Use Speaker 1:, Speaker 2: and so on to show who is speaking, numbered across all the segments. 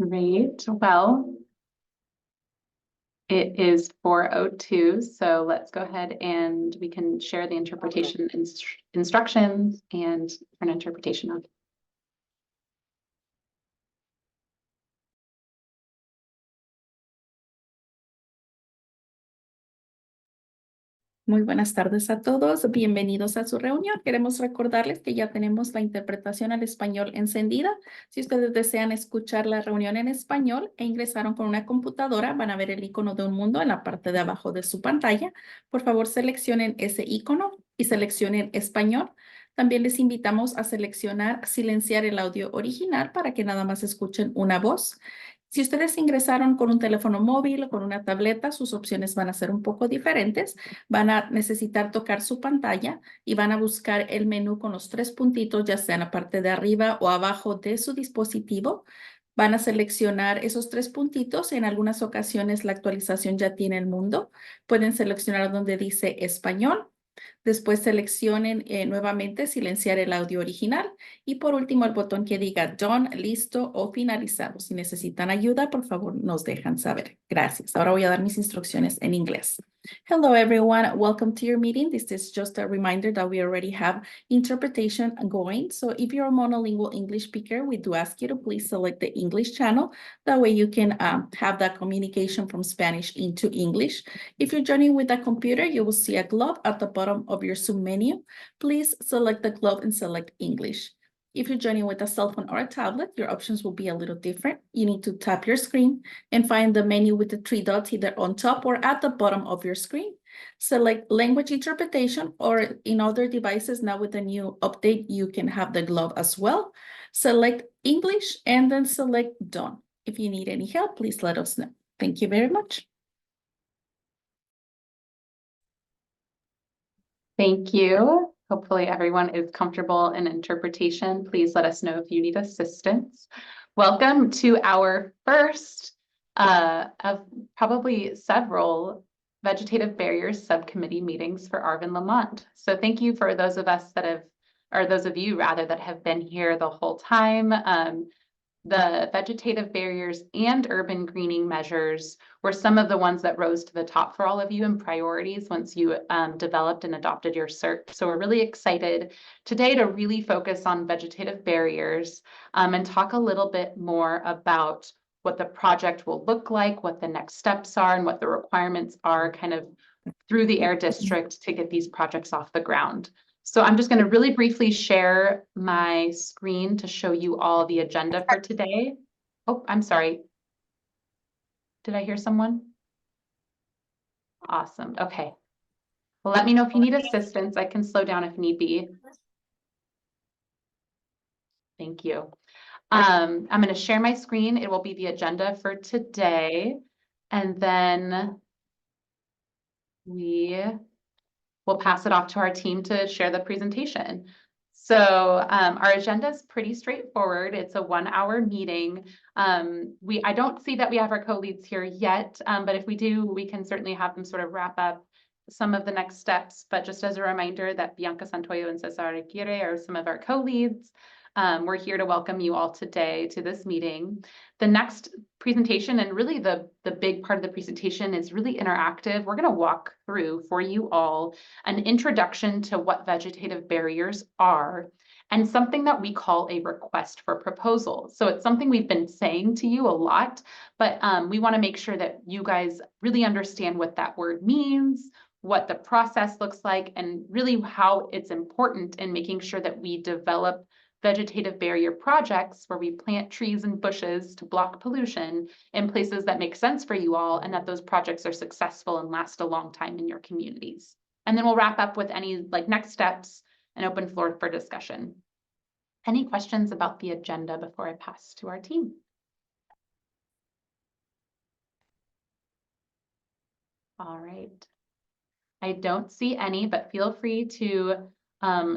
Speaker 1: Great. Well, it is 4:02, so let's go ahead and we can share the interpretation instructions and an interpretation on.
Speaker 2: Muy buenas tardes a todos, bienvenidos a su reunión. Queremos recordarles que ya tenemos la interpretación al español encendida. Si ustedes desean escuchar la reunión en español e ingresaron con una computadora, van a ver el icono de un mundo en la parte de abajo de su pantalla. Por favor, seleccionen ese icono y seleccionen español. También les invitamos a seleccionar silenciar el audio original para que nada más escuchen una voz. Si ustedes ingresaron con un teléfono móvil o con una tableta, sus opciones van a ser un poco diferentes. Van a necesitar tocar su pantalla y van a buscar el menú con los tres puntitos, ya sea en la parte de arriba o abajo de su dispositivo. Van a seleccionar esos tres puntitos. En algunas ocasiones la actualización ya tiene el mundo. Pueden seleccionar donde dice español. Después seleccionen nuevamente silenciar el audio original y por último el botón que diga done, listo o finalizado. Si necesitan ayuda, por favor nos dejan saber. Gracias. Ahora voy a dar mis instrucciones en inglés. Hello everyone, welcome to your meeting. This is just a reminder that we already have interpretation going. So if you're a monolingual English speaker, we do ask you to please select the English channel. That way you can have that communication from Spanish into English. If you're joining with a computer, you will see a globe at the bottom of your Zoom menu. Please select the globe and select English. If you're joining with a cell phone or a tablet, your options will be a little different. You need to tap your screen and find the menu with the three dots either on top or at the bottom of your screen. Select language interpretation, or in other devices now with the new update, you can have the globe as well. Select English and then select done. If you need any help, please let us know. Thank you very much.
Speaker 1: Thank you. Hopefully everyone is comfortable in interpretation. Please let us know if you need assistance. Welcome to our first of probably several vegetative barriers subcommittee meetings for Arvin Lamont. So thank you for those of us that have, or those of you rather, that have been here the whole time. The vegetative barriers and urban greening measures were some of the ones that rose to the top for all of you in priorities once you developed and adopted your CERT. So we're really excited today to really focus on vegetative barriers and talk a little bit more about what the project will look like, what the next steps are, and what the requirements are kind of through the Air District to get these projects off the ground. So I'm just going to really briefly share my screen to show you all the agenda for today. Oh, I'm sorry. Did I hear someone? Awesome. Okay. Well, let me know if you need assistance. I can slow down if need be. Thank you. I'm going to share my screen. It will be the agenda for today. And then we'll pass it off to our team to share the presentation. So our agenda is pretty straightforward. It's a 1-hour meeting. I don't see that we have our co-leads here yet, but if we do, we can certainly have them sort of wrap up some of the next steps. But just as a reminder that Bianca Santoyo and Cesar Aguirre are some of our co-leads. We're here to welcome you all today to this meeting. The next presentation, and really the big part of the presentation, is really interactive. We're going to walk through for you all an introduction to what vegetative barriers are and something that we call a request for proposal. So it's something we've been saying to you a lot, but we want to make sure that you guys really understand what that word means, what the process looks like, and really how it's important in making sure that we develop vegetative barrier projects where we plant trees and bushes to block pollution in places that make sense for you all, and that those projects are successful and last a long time in your communities. And then we'll wrap up with any next steps and open floor for discussion. Any questions about the agenda before I pass to our team? All right. I don't see any, but feel free to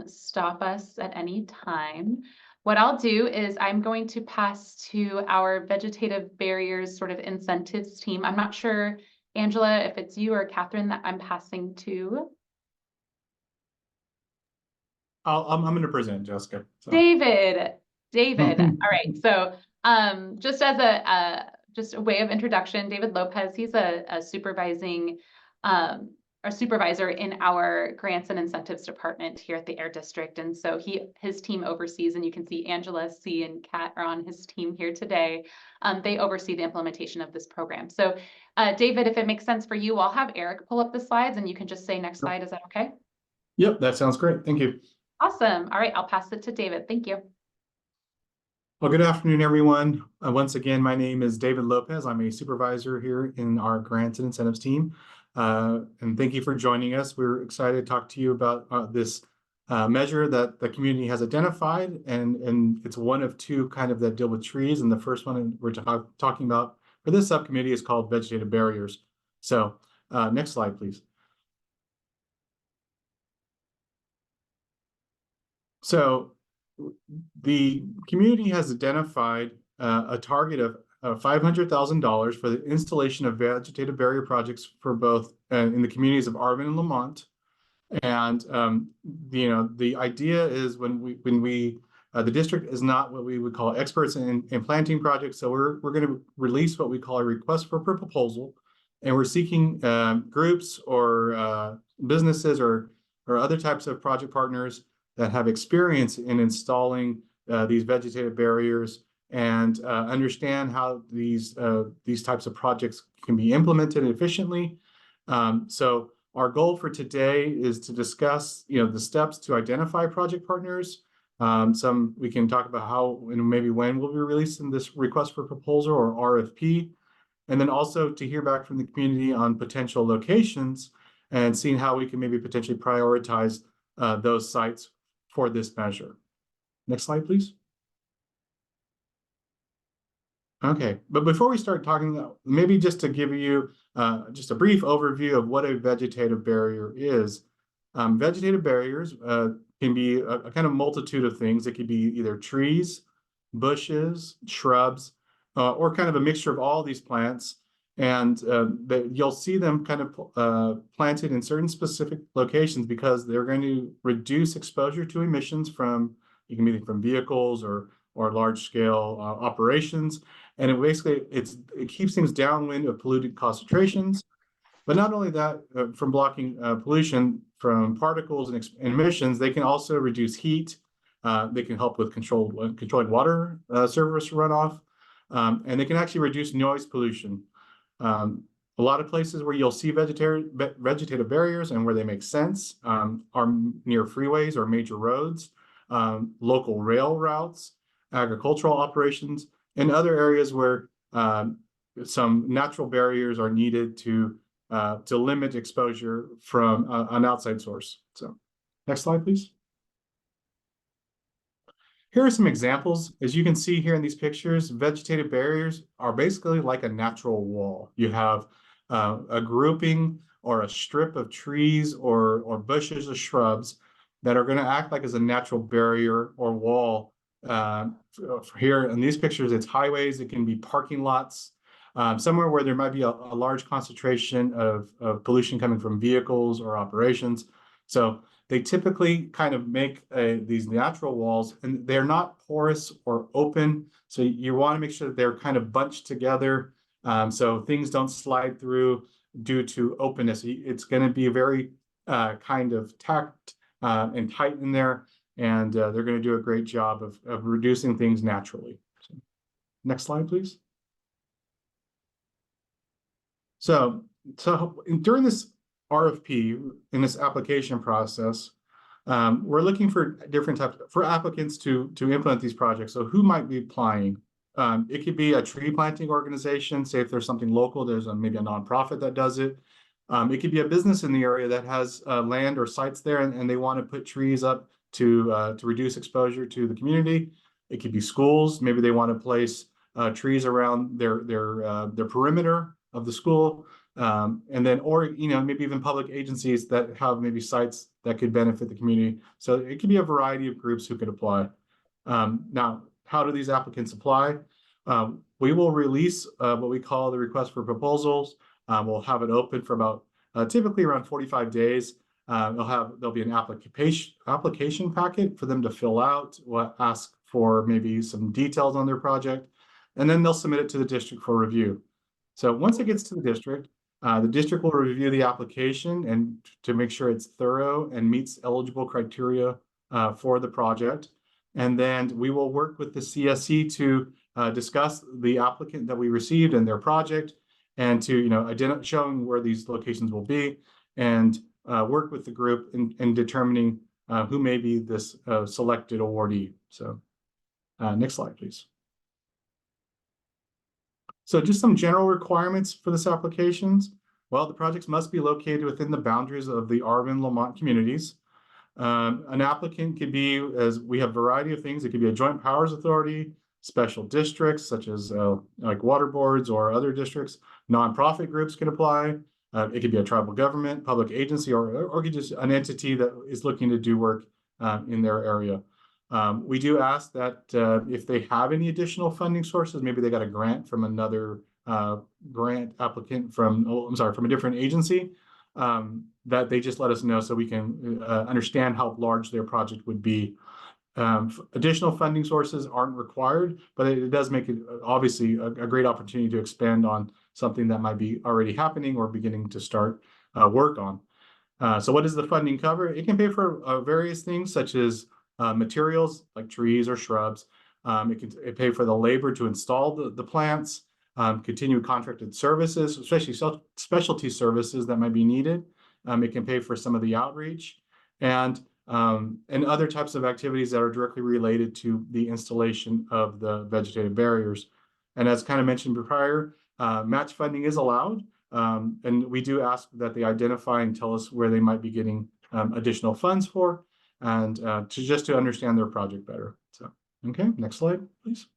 Speaker 1: stop us at any time. What I'll do is I'm going to pass to our vegetative barriers sort of incentives team. I'm not sure, Angela, if it's you or Catherine that I'm passing to.
Speaker 3: I'm going to present, Jessica. So.
Speaker 1: David. All right. So Just as just a way of introduction, David Lopez, he's a supervisor in our grants and incentives department here at the Air District. And so his team oversees, and you can see Angela, C, and Kat are on his team here today. They oversee the implementation of this program. So David, if it makes sense for you, I'll have Eric pull up the slides and you can just say next slide. Is that okay?
Speaker 3: Yep, that sounds great. Thank you.
Speaker 1: Awesome. All right, I'll pass it to David. Thank you.
Speaker 3: Well, good afternoon, everyone. Once again, my name is David Lopez. I'm a supervisor here in our grants and incentives team. And thank you for joining us. We're excited to talk to you about this measure that the community has identified. And it's one of two kind of that deal with trees. And the first one we're talking about for this subcommittee is called vegetative barriers. So next slide, please. So the community has identified a target of $500,000 for the installation of vegetative barrier projects for both in the communities of Arvin and Lamont. And the idea is when we the district is not what we would call experts in planting projects, so we're going to release what we call a request for proposal, and we're seeking groups or businesses or other types of project partners that have experience in installing these vegetative barriers and understand how these types of projects can be implemented efficiently. So our goal for today is to discuss, the steps to identify project partners. We can talk about how and maybe when we'll be releasing this request for proposal or RFP, and then also to hear back from the community on potential locations and seeing how we can maybe potentially prioritize those sites for this measure. Next slide, please. Okay, but before we start talking, maybe just to give you just a brief overview of what a vegetative barrier is. Vegetative barriers can be a kind of multitude of things. It could be either trees, bushes, shrubs, or kind of a mixture of all these plants. And you'll see them kind of planted in certain specific locations because they're going to reduce exposure to emissions from vehicles or large scale operations. And it keeps things downwind of pollutant concentrations. But not only that, from blocking pollution from particles and emissions, they can also reduce heat. They can help with controlling water surface runoff, and they can actually reduce noise pollution. A lot of places where you'll see vegetative barriers and where they make sense are near freeways or major roads, local rail routes, agricultural operations, and other areas where some natural barriers are needed to limit exposure from an outside source. So, next slide, please. Here are some examples. As you can see here in these pictures, vegetative barriers are basically like a natural wall. You have a grouping or a strip of trees or bushes or shrubs that are going to act like as a natural barrier or wall. Here in these pictures, it's highways. It can be parking lots, somewhere where there might be a large concentration of pollution coming from vehicles or operations. So they typically kind of make these natural walls, and they're not porous or open. So you want to make sure that they're kind of bunched together, so things don't slide through due to openness. It's going to be very kind of tacked and tight in there, and they're going to do a great job of reducing things naturally. So, next slide, please. So during this RFP, in this application process, we're looking for different types for applicants to implement these projects. So who might be applying? It could be a tree planting organization. Say if there's something local, there's maybe a nonprofit that does it. It could be a business in the area that has land or sites there, and they want to put trees up to reduce exposure to the community. It could be schools. Maybe they want to place trees around their perimeter of the school. And then, or, maybe even public agencies that have maybe sites that could benefit the community. So it could be a variety of groups who could apply. Now, how do these applicants apply? We will release what we call the request for proposals. We'll have it open for about typically around 45 days. There'll be an application packet for them to fill out. We'll ask for maybe some details on their project. and then they'll submit it to the district for review. So once it gets to the district will review the application and to make sure it's thorough and meets eligible criteria for the project. And then we will work with the CSC to discuss the applicant that we received and their project, and to showing where these locations will be, and work with the group in determining who may be this selected awardee. So next slide, please. So just some general requirements for this applications. Well, the projects must be located within the boundaries of the Arvin Lamont communities. An applicant could be, as we have a variety of things, it could be a joint powers authority, special districts such as like water boards or other districts. Nonprofit groups can apply. It could be a tribal government, public agency, or just an entity that is looking to do work in their area. We do ask that if they have any additional funding sources, maybe they got a grant from another grant applicant from a different agency, that they just let us know so we can understand how large their project would be. Additional funding sources aren't required, but it does make it obviously a great opportunity to expand on something that might be already happening or beginning to start work on. So what does the funding cover? It can pay for various things such as materials like trees or shrubs. It can pay for the labor to install the plants, continue contracted services, especially specialty services that might be needed. It can pay for some of the outreach and other types of activities that are directly related to the installation of the vegetative barriers. And as kind of mentioned prior, match funding is allowed. And we do ask that they identify and tell us where they might be getting additional funds for, and to understand their project better. So, okay, next slide, please.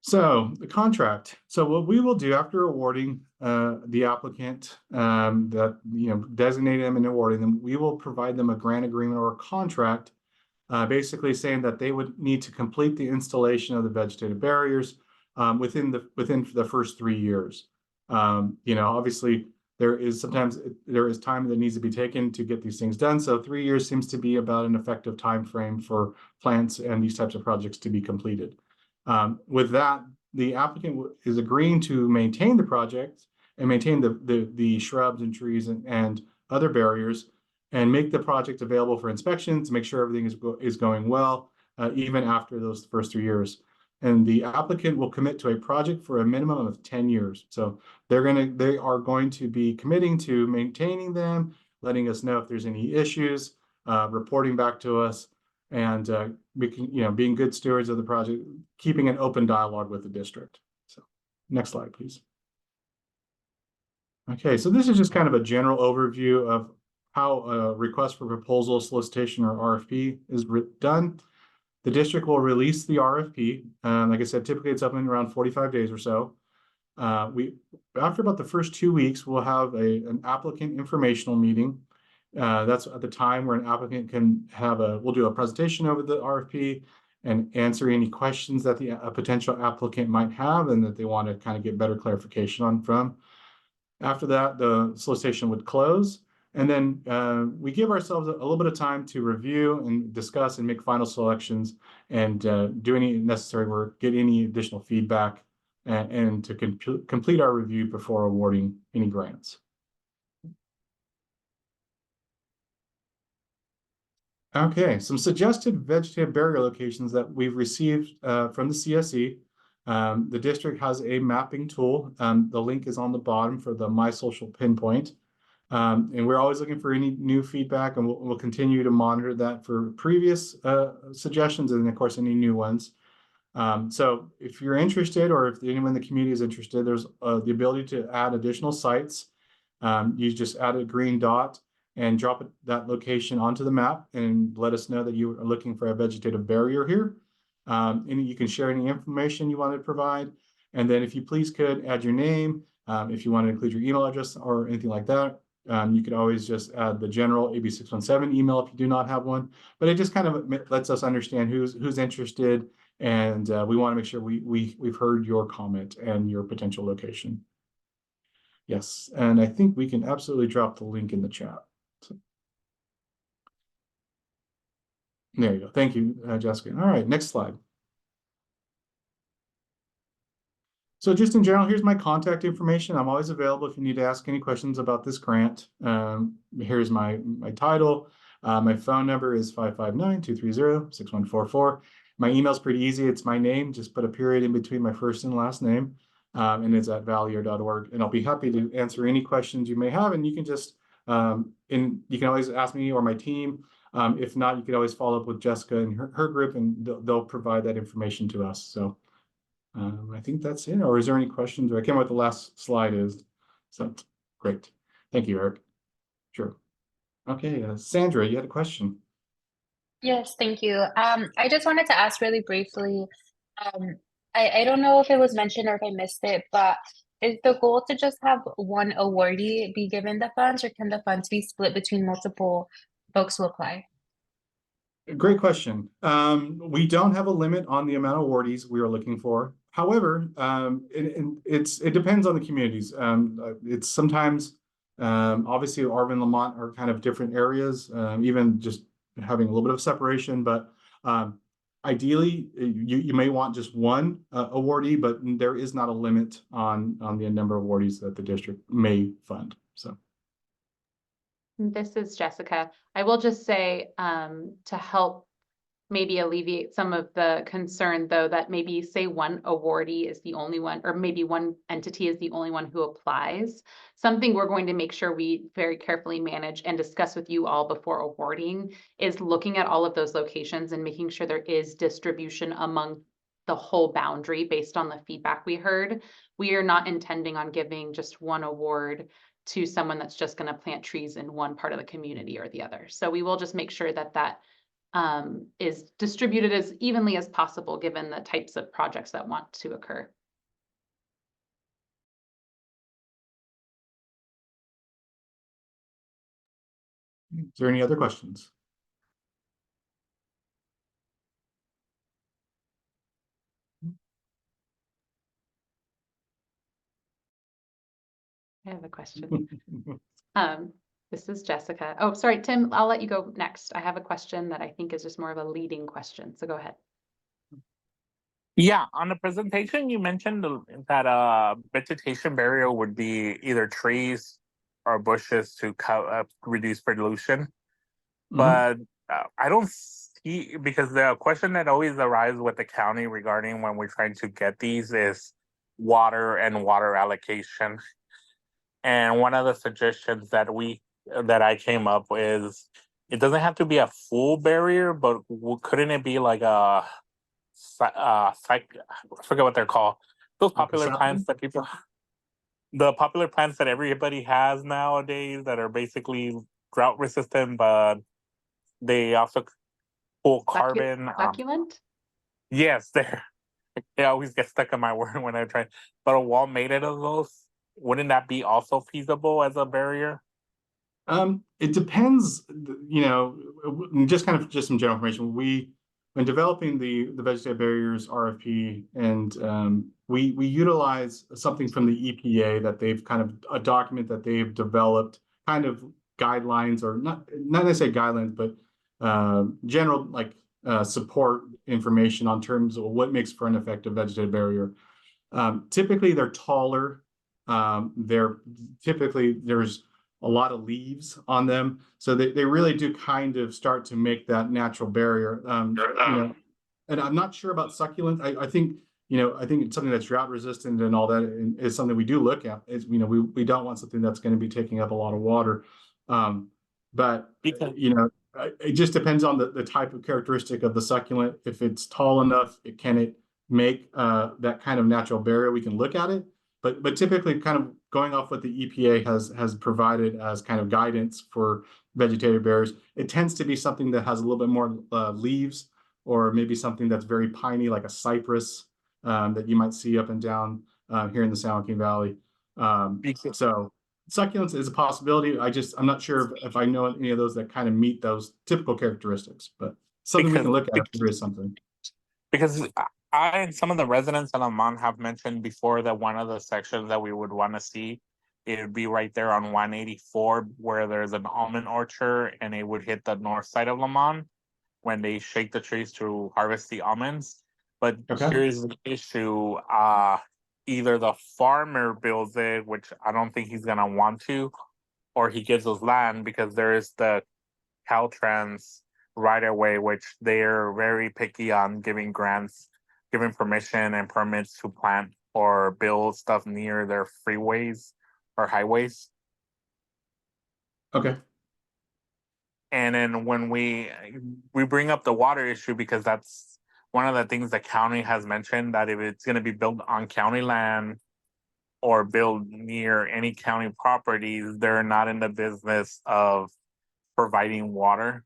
Speaker 3: So the contract. So what we will do after awarding the applicant, designating them and awarding them, we will provide them a grant agreement or a contract, basically saying that they would need to complete the installation of the vegetative barriers within the first 3 years. Obviously there is time that needs to be taken to get these things done. So 3 years seems to be about an effective time frame for plants and these types of projects to be completed. With that, the applicant is agreeing to maintain the project and maintain the shrubs and trees and other barriers, and make the project available for inspection to make sure everything is going well, even after those first 3 years. And the applicant will commit to a project for a minimum of 10 years. So they are going to be committing to maintaining them, letting us know if there's any issues, reporting back to us, and being good stewards of the project, keeping an open dialogue with the district. So next slide, please. Okay, so this is just kind of a general overview of how a request for proposal, solicitation, or RFP is done. The district will release the RFP. Like I said, typically it's up in around 45 days or so. After about the first 2 weeks, we'll have an applicant informational meeting. That's at the time where an applicant we'll do a presentation over the RFP and answer any questions that a potential applicant might have and that they want to kind of get better clarification on from. After that, the solicitation would close. And then we give ourselves a little bit of time to review and discuss and make final selections and do any necessary work, get any additional feedback, and to complete our review before awarding any grants. Okay, some suggested vegetative barrier locations that we've received from the CSE. The district has a mapping tool. The link is on the bottom for the My Social Pinpoint. And we're always looking for any new feedback, and we'll continue to monitor that for previous suggestions and, of course, any new ones. So if you're interested, or if anyone in the community is interested, there's the ability to add additional sites. You just add a green dot and drop that location onto the map and let us know that you are looking for a vegetative barrier here. And you can share any information you want to provide. And then if you please could add your name, if you want to include your email address or anything like that. You could always just add the general AB617 email if you do not have one, but it just kind of lets us understand who's interested, and we want to make sure we've heard your comment and your potential location. Yes, and I think we can absolutely drop the link in the chat. So. There you go. Thank you, Jessica. All right, next slide. So just in general, here's my contact information. I'm always available if you need to ask any questions about this grant. Here's my title. My phone number is 559-230-6144. My email's pretty easy. It's my name. Just put a period in between my first and last name. And it's at valier.org. And I'll be happy to answer any questions you may have. And you can just, you can always ask me or my team. If not, you can always follow up with Jessica and her group, and they'll provide that information to us. So I think that's it. Or is there any questions? I can't remember what the last slide is. So great. Thank you, Eric. Sure. Okay, Sandra, you had a question.
Speaker 4: Yes, thank you. I just wanted to ask really briefly, I don't know if it was mentioned or if I missed it, but is the goal to just have one awardee be given the funds, or can the funds be split between multiple folks who apply?
Speaker 3: Great question. We don't have a limit on the amount of awardees we are looking for. However, it depends on the communities. It's sometimes, obviously, Arvin, Lamont are kind of different areas, even just having a little bit of separation. But ideally, you may want just one awardee, but there is not a limit on the number of awardees that the district may fund. So.
Speaker 1: This is Jessica. I will just say, to help maybe alleviate some of the concern, though, that maybe say one awardee is the only one, or maybe one entity is the only one who applies. Something we're going to make sure we very carefully manage and discuss with you all before awarding is looking at all of those locations and making sure there is distribution among the whole boundary based on the feedback we heard. We are not intending on giving just one award to someone that's just going to plant trees in one part of the community or the other. So we will just make sure that that is distributed as evenly as possible given the types of projects that want to occur.
Speaker 3: Is there any other questions?
Speaker 1: I have a question. This is Jessica. Oh, sorry, Tim, I'll let you go next. I have a question that I think is just more of a leading question. So go ahead.
Speaker 5: Yeah, on the presentation, you mentioned that a vegetation barrier would be either trees or bushes to reduce pollution. But I don't see, because the question that always arises with the county regarding when we're trying to get these is water and water allocation. And one of the suggestions that I came up with is it doesn't have to be a full barrier, but couldn't it be like a I forget what they're called. Those popular plants that the popular plants that everybody has nowadays that are basically drought resistant, but they also pull carbon.
Speaker 1: Succulent?
Speaker 5: Yes, they always get stuck in my word when I try. But a wall made out of those, wouldn't that be also feasible as a barrier?
Speaker 3: It depends, just some general information. When developing the vegetative barriers RFP, and we utilize something from the EPA that they've kind of a document that they've developed, kind of guidelines, or not necessarily guidelines, but general support information on terms of what makes for an effective vegetative barrier. Typically, they're taller. There's a lot of leaves on them, so they really do kind of start to make that natural barrier. And I'm not sure about succulent. I think it's something that's drought resistant and all that, and is something we do look at. Is we don't want something that's going to be taking up a lot of water, but it just depends on the type of characteristic of the succulent. If it's tall enough, can it make that kind of natural barrier? We can look at it. But typically, kind of going off what the EPA has provided as kind of guidance for vegetative barriers, it tends to be something that has a little bit more leaves, or maybe something that's very piney, like a cypress that you might see up and down here in the San Joaquin Valley. So succulents is a possibility. I'm not sure if I know any of those that kind of meet those typical characteristics, but something we can look at if there is something.
Speaker 5: Because I and some of the residents of Lamont have mentioned before that one of the sections that we would want to see, it would be right there on 184, where there's an almond orchard, and it would hit the north side of Lamont. when they shake the trees to harvest the almonds. But
Speaker 3: Okay.
Speaker 5: here's the issue, either the farmer builds it, which I don't think he's gonna want to, or he gives us land, because there is the Caltrans right away, which they're very picky on giving grants, giving permission and permits to plant or build stuff near their freeways or highways.
Speaker 3: Okay.
Speaker 5: And then when we bring up the water issue, because that's one of the things the county has mentioned, that if it's going to be built on county land or built near any county properties, they're not in the business of providing water.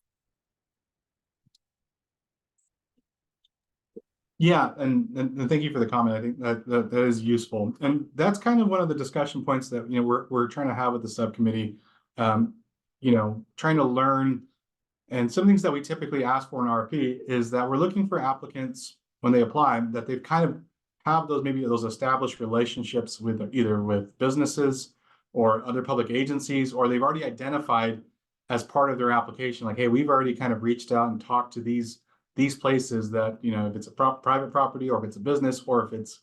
Speaker 3: Yeah, and thank you for the comment. I think that is useful, and that's kind of one of the discussion points that we're trying to have with the subcommittee. Trying to learn, and some things that we typically ask for in RFP is that we're looking for applicants when they apply that they've kind of have those established relationships with either with businesses or other public agencies, or they've already identified as part of their application, like, hey, we've already kind of reached out and talked to these places that, if it's a private property, or if it's a business, or if it's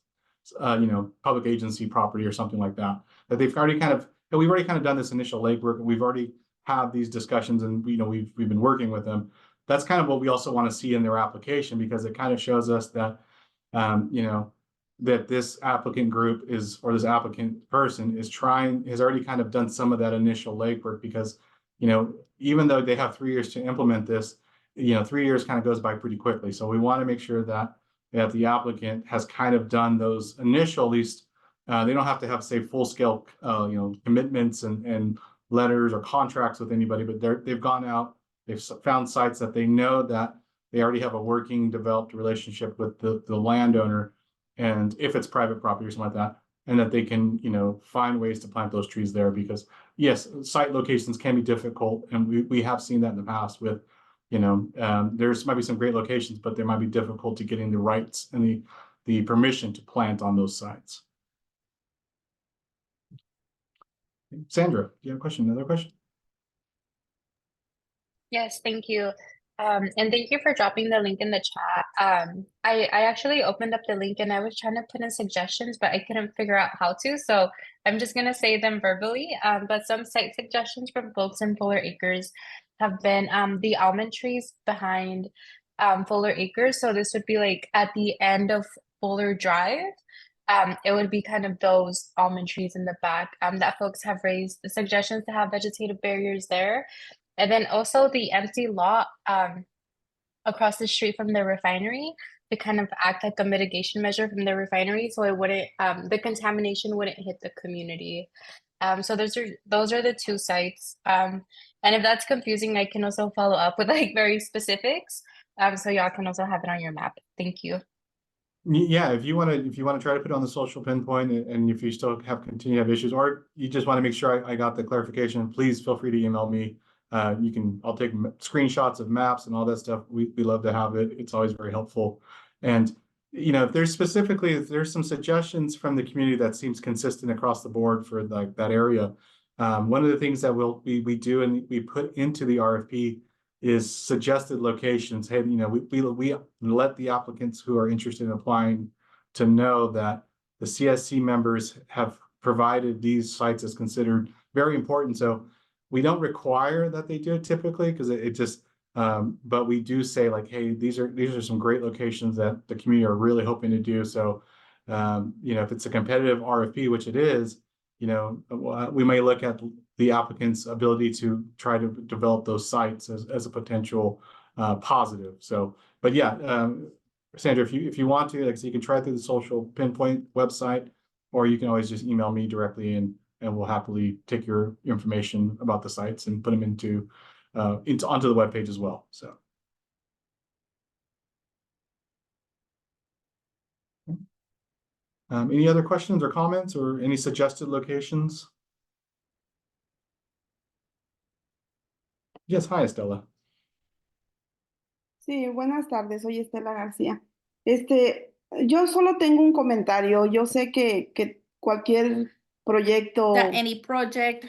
Speaker 3: public agency property or something like that, that we've already kind of done this initial legwork, and we've already had these discussions, and we've been working with them. That's kind of what we also want to see in their application, because it kind of shows us that that this applicant group or this applicant person has already kind of done some of that initial legwork, because even though they have 3 years to implement this, 3 years kind of goes by pretty quickly. So we want to make sure that the applicant has kind of done those initial, at least they don't have to have, say, full scale commitments and letters or contracts with anybody, but they've gone out, they've found sites that they know that they already have a working, developed relationship with the landowner, and if it's private property or something like that, and that they can find ways to plant those trees there, because yes, site locations can be difficult, and we have seen that in the past with there's might be some great locations, but there might be difficulty getting the rights and the permission to plant on those sites. Sandra, do you have a question? Another question?
Speaker 4: Yes, thank you. And thank you for dropping the link in the chat. I actually opened up the link and I was trying to put in suggestions, but I couldn't figure out how to. So I'm just going to say them verbally. But some site suggestions from folks in Fuller Acres have been the almond trees behind Fuller Acres. So this would be like at the end of Fuller Drive. It would be kind of those almond trees in the back that folks have raised the suggestions to have vegetative barriers there. And then also the empty lot across the street from the refinery to kind of act like a mitigation measure from the refinery, so it wouldn't the contamination wouldn't hit the community. So those are the two sites. And if that's confusing, I can also follow up with like very specifics. So y'all can also have it on your map. Thank you.
Speaker 3: Yeah, if you want to try to put it on the social pinpoint, and if you still continue to have issues, or you just want to make sure I got the clarification, please feel free to email me. I'll take screenshots of maps and all that stuff. We love to have it. It's always very helpful. And if there's some suggestions from the community that seems consistent across the board for like that area, one of the things that we do and we put into the RFP is suggested locations. Hey, we let the applicants who are interested in applying to know that the CSC members have provided these sites as considered very important. So we don't require that they do it typically, because it just, but we do say like, hey, these are some great locations that the community are really hoping to do. So, if it's a competitive RFP, which it is, we may look at the applicant's ability to try to develop those sites as a potential positive. So, but yeah, Sandra, if you want to, like, so you can try through the social pinpoint website, or you can always just email me directly, and we'll happily take your information about the sites and put them onto the webpage as well. So. Any other questions or comments, or any suggested locations? Yes, hi, Estela.
Speaker 6: Sí, buenas tardes, soy Estela García. Yo solo tengo un comentario. Yo sé que cualquier proyecto
Speaker 2: That any project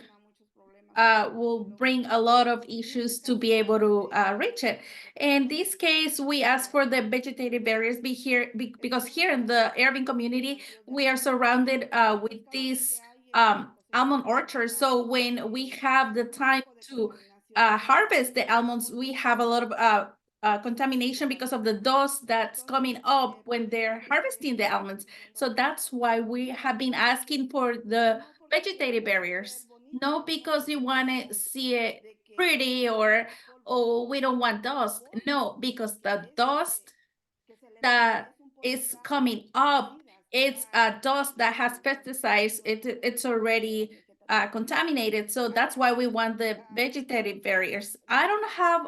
Speaker 2: will bring a lot of issues to be able to reach it. In this case, we ask for the vegetative barriers because here in the Arvin community, we are surrounded with these almond orchards. So when we have the time to harvest the almonds, we have a lot of contamination because of the dust that's coming up when they're harvesting the almonds. So that's why we have been asking for the vegetative barriers. Not because we want to see it pretty or we don't want dust. No, because the dust that is coming up, it's a dust that has pesticides. It's already contaminated. So that's why we want the vegetative barriers. I don't have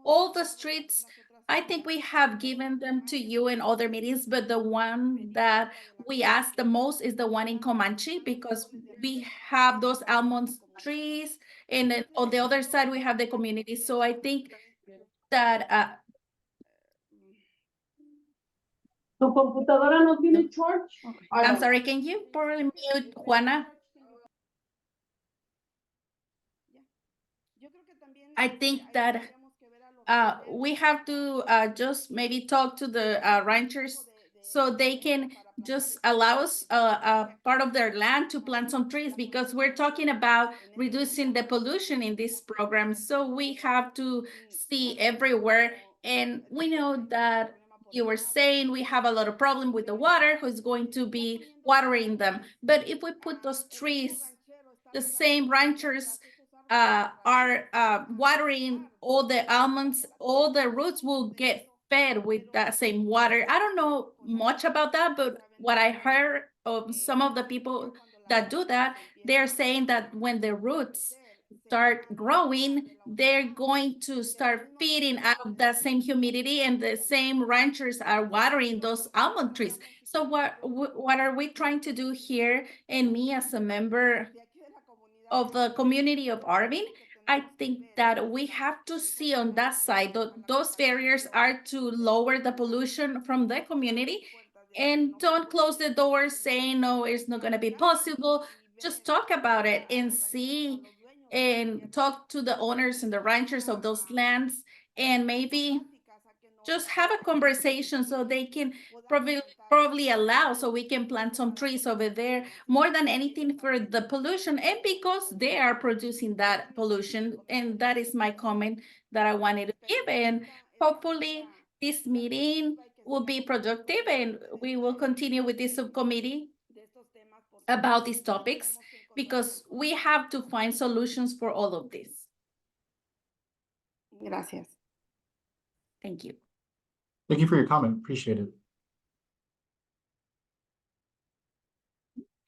Speaker 2: all the streets. I think we have given them to you in other meetings, but the one that we ask the most is the one in Comanche because we have those almond trees, and then on the other side we have the community. So I think that
Speaker 7: Tu computadora no tiene charge.
Speaker 2: I'm sorry, can you probably mute Juana? I think that we have to just maybe talk to the ranchers so they can just allow us part of their land to plant some trees, because we're talking about reducing the pollution in this program. So we have to see everywhere. And we know that you were saying we have a lot of problem with the water, who's going to be watering them. But if we put those trees, the same ranchers are watering all the almonds, all the roots will get fed with that same water. I don't know much about that, but what I heard of some of the people that do that, they're saying that when the roots start growing, they're going to start feeding out of that same humidity, and the same ranchers are watering those almond trees. So what are we trying to do here? And me as a member of the community of Arvin, I think that we have to see on that side, those barriers are to lower the pollution from the community, and don't close the doors saying, no, it's not going to be possible. Just talk about it and see, and talk to the owners and the ranchers of those lands, and maybe just have a conversation so they can probably allow, so we can plant some trees over there, more than anything for the pollution, and because they are producing that pollution. And that is my comment that I wanted to give. And hopefully this meeting will be productive, and we will continue with this subcommittee about these topics, because we have to find solutions for all of this.
Speaker 6: Gracias.
Speaker 2: Thank you.
Speaker 3: Thank you for your comment. Appreciate it.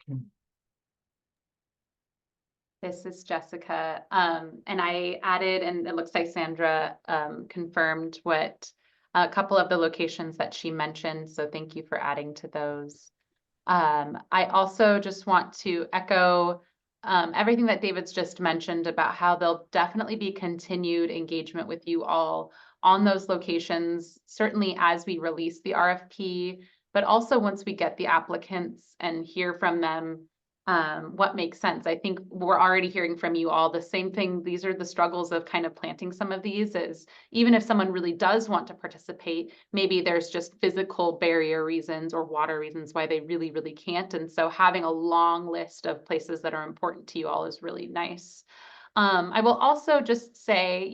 Speaker 3: Okay.
Speaker 1: This is Jessica. And I added, and it looks like Sandra confirmed what a couple of the locations that she mentioned. So thank you for adding to those. I also just want to echo everything that David's just mentioned about how there'll definitely be continued engagement with you all on those locations, certainly as we release the RFP, but also once we get the applicants and hear from them what makes sense. I think we're already hearing from you all the same thing. These are the struggles of kind of planting some of these, is even if someone really does want to participate, maybe there's just physical barrier reasons or water reasons why they really, really can't. And so having a long list of places that are important to you all is really nice. I will also just say,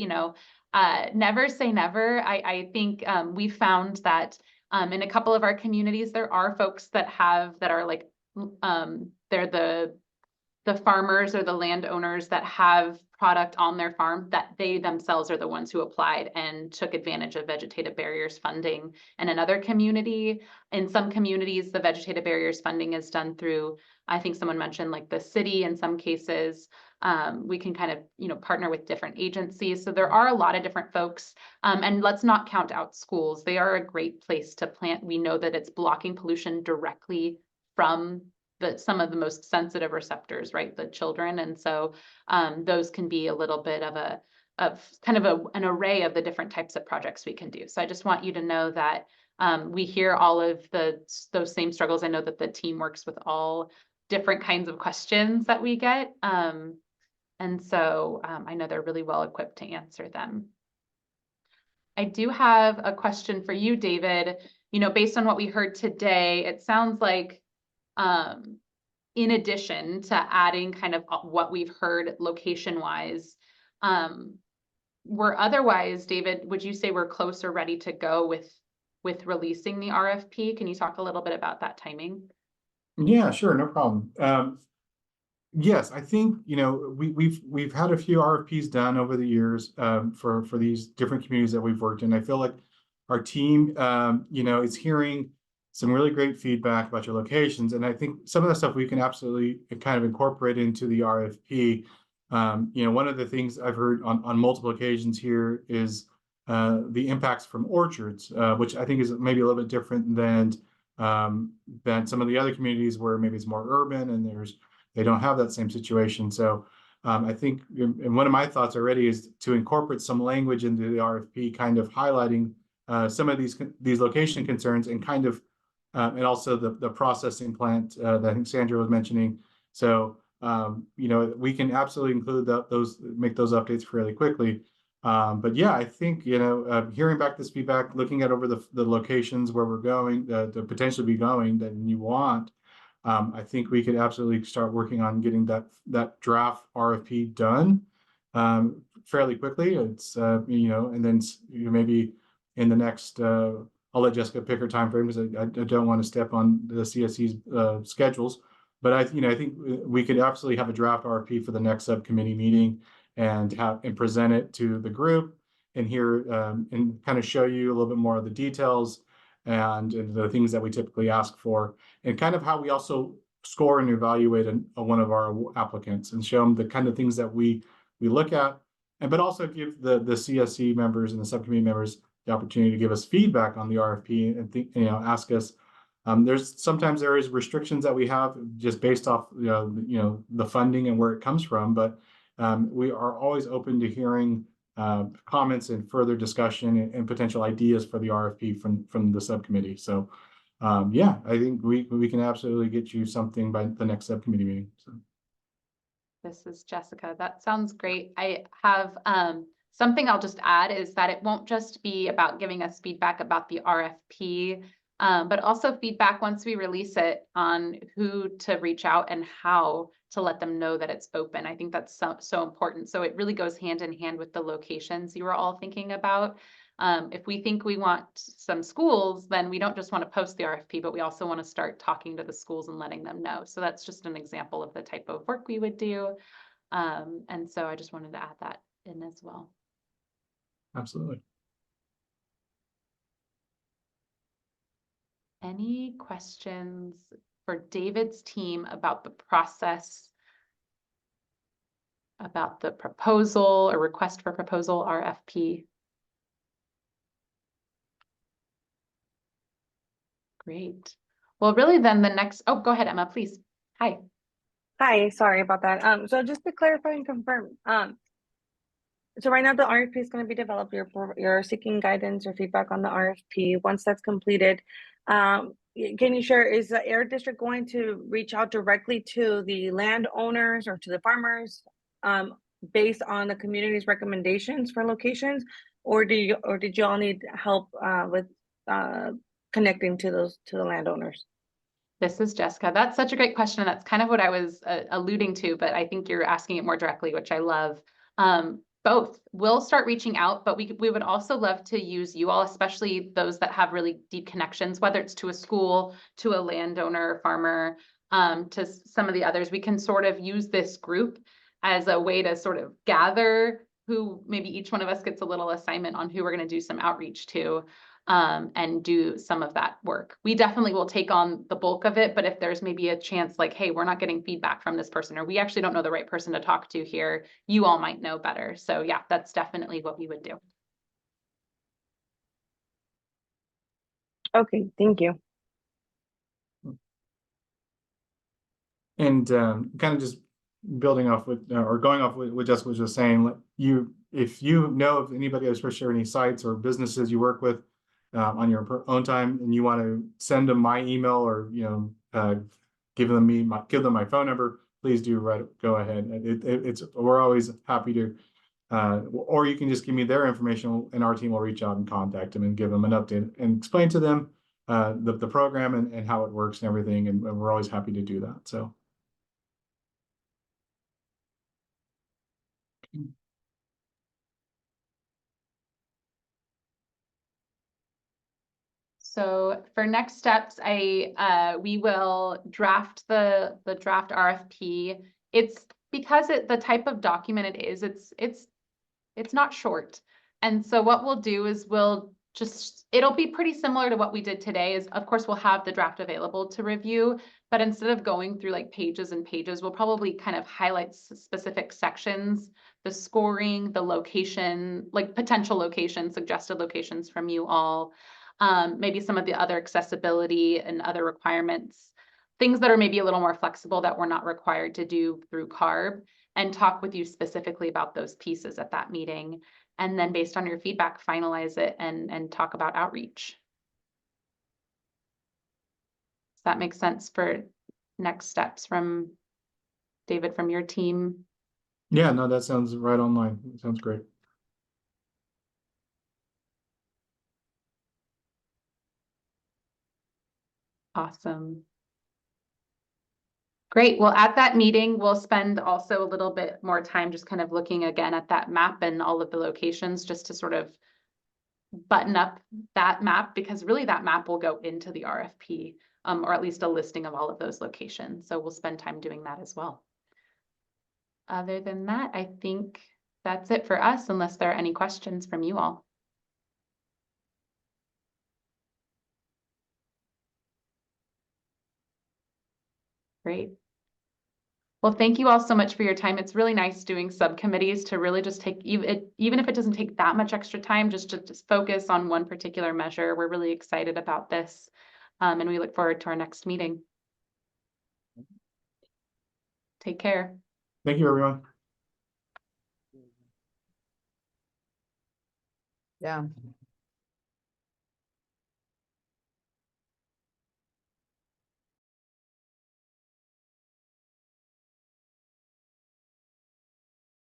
Speaker 1: never say never. I think we found that in a couple of our communities, there are folks that are like, they're the farmers or the landowners that have product on their farm that they themselves are the ones who applied and took advantage of vegetative barriers funding. And another community, in some communities, the vegetative barriers funding is done through, I think someone mentioned like the city in some cases. We can kind of, partner with different agencies. So there are a lot of different folks. And let's not count out schools. They are a great place to plant. We know that it's blocking pollution directly from some of the most sensitive receptors, right? The children. And so those can be a little bit of an array of the different types of projects we can do. So I just want you to know that we hear all of those same struggles. I know that the team works with all different kinds of questions that we get. And so I know they're really well equipped to answer them. I do have a question for you, David. You know, based on what we heard today, it sounds like in addition to adding kind of what we've heard location-wise, we're otherwise, David, would you say we're close or ready to go with releasing the RFP? Can you talk a little bit about that timing?
Speaker 3: Yeah, sure, no problem. Yes, I think, you know, we've had a few RFPs done over the years for these different communities that we've worked in. I feel like our team, you know, is hearing some really great feedback about your locations, and I think some of the stuff we can absolutely kind of incorporate into the RFP. You know, one of the things I've heard on multiple occasions here is the impacts from orchards, which I think is maybe a little bit different than some of the other communities where maybe it's more urban and they don't have that same situation. So I think, and one of my thoughts already is to incorporate some language into the RFP, kind of highlighting some of these location concerns, and kind of, and also the processing plant that I think Sandra was mentioning. So, you know, we can absolutely include make those updates fairly quickly. But yeah, I think, you know, hearing back this feedback, looking at over the locations where we're going, to potentially be going that you want, I think we could absolutely start working on getting that draft RFP done fairly quickly. It's you know, and then maybe in the next, I'll let Jessica pick her time frame, because I don't want to step on the CSE's schedules. But I think we could absolutely have a draft RFP for the next subcommittee meeting and present it to the group and hear and kind of show you a little bit more of the details and the things that we typically ask for, and kind of how we also score and evaluate one of our applicants, and show them the kind of things that we look at, but also give the CSE members and the subcommittee members the opportunity to give us feedback on the RFP and you know, ask us. Sometimes there is restrictions that we have just based off you know the funding and where it comes from, but we are always open to hearing comments and further discussion and potential ideas for the RFP from the subcommittee. So yeah, I think we can absolutely get you something by the next subcommittee meeting. So.
Speaker 1: This is Jessica. That sounds great. I have something I'll just add is that it won't just be about giving us feedback about the RFP, but also feedback once we release it on who to reach out and how to let them know that it's open. I think that's so important. So it really goes hand in hand with the locations you were all thinking about. If we think we want some schools, then we don't just want to post the RFP, but we also want to start talking to the schools and letting them know. So that's just an example of the type of work we would do. And so I just wanted to add that in as well.
Speaker 3: Absolutely.
Speaker 1: Any questions for David's team about the process, about the proposal or request for proposal RFP? Great. Well, really then the next, oh, go ahead, Emma, please. Hi.
Speaker 8: Hi, sorry about that. So just to clarify and confirm, so right now the RFP is going to be developed. You're seeking guidance or feedback on the RFP. Once that's completed, can you share, is the Air District going to reach out directly to the landowners or to the farmers based on the community's recommendations for locations, or did you all need help with connecting to the landowners?
Speaker 1: This is Jessica. That's such a great question. That's kind of what I was alluding to, but I think you're asking it more directly, which I love. Both. We'll start reaching out, but we would also love to use you all, especially those that have really deep connections, whether it's to a school, to a landowner, farmer, to some of the others. We can sort of use this group as a way to sort of gather who, maybe each one of us gets a little assignment on who we're going to do some outreach to. And do some of that work. We definitely will take on the bulk of it, but if there's maybe a chance like, hey, we're not getting feedback from this person, or we actually don't know the right person to talk to here, you all might know better. So yeah, that's definitely what we would do.
Speaker 8: Okay, thank you.
Speaker 3: And kind of just building off with, or going off what Jessica was just saying, if you know of anybody, especially any sites or businesses you work with, on your own time, and you want to send them my email or give them my phone number, please do go ahead. We're always happy to, or you can just give me their information and our team will reach out and contact them and give them an update and explain to them the program and how it works and everything. And we're always happy to do that. So.
Speaker 1: So for next steps, we will draft the draft RFP. It's because the type of document it is, it's not short. And so what we'll do is it'll be pretty similar to what we did today. Is of course we'll have the draft available to review, but instead of going through like pages and pages, we'll probably kind of highlight specific sections, the scoring, the location, like potential locations, suggested locations from you all. Maybe some of the other accessibility and other requirements, things that are maybe a little more flexible that we're not required to do through CARB, and talk with you specifically about those pieces at that meeting. And then based on your feedback, finalize it and talk about outreach. Does that make sense for next steps from David, from your team?
Speaker 3: Yeah, no, that sounds right on line. It sounds great.
Speaker 1: Awesome. Great. Well, at that meeting, we'll spend also a little bit more time just kind of looking again at that map and all of the locations, just to sort of button up that map, because really that map will go into the RFP, or at least a listing of all of those locations. So we'll spend time doing that as well. Other than that, I think that's it for us, unless there are any questions from you all. Great. Well, thank you all so much for your time. It's really nice doing subcommittees to really just take, even if it doesn't take that much extra time, just focus on one particular measure. We're really excited about this, and we look forward to our next meeting. Take care.
Speaker 3: Thank you, everyone.
Speaker 9: Yeah.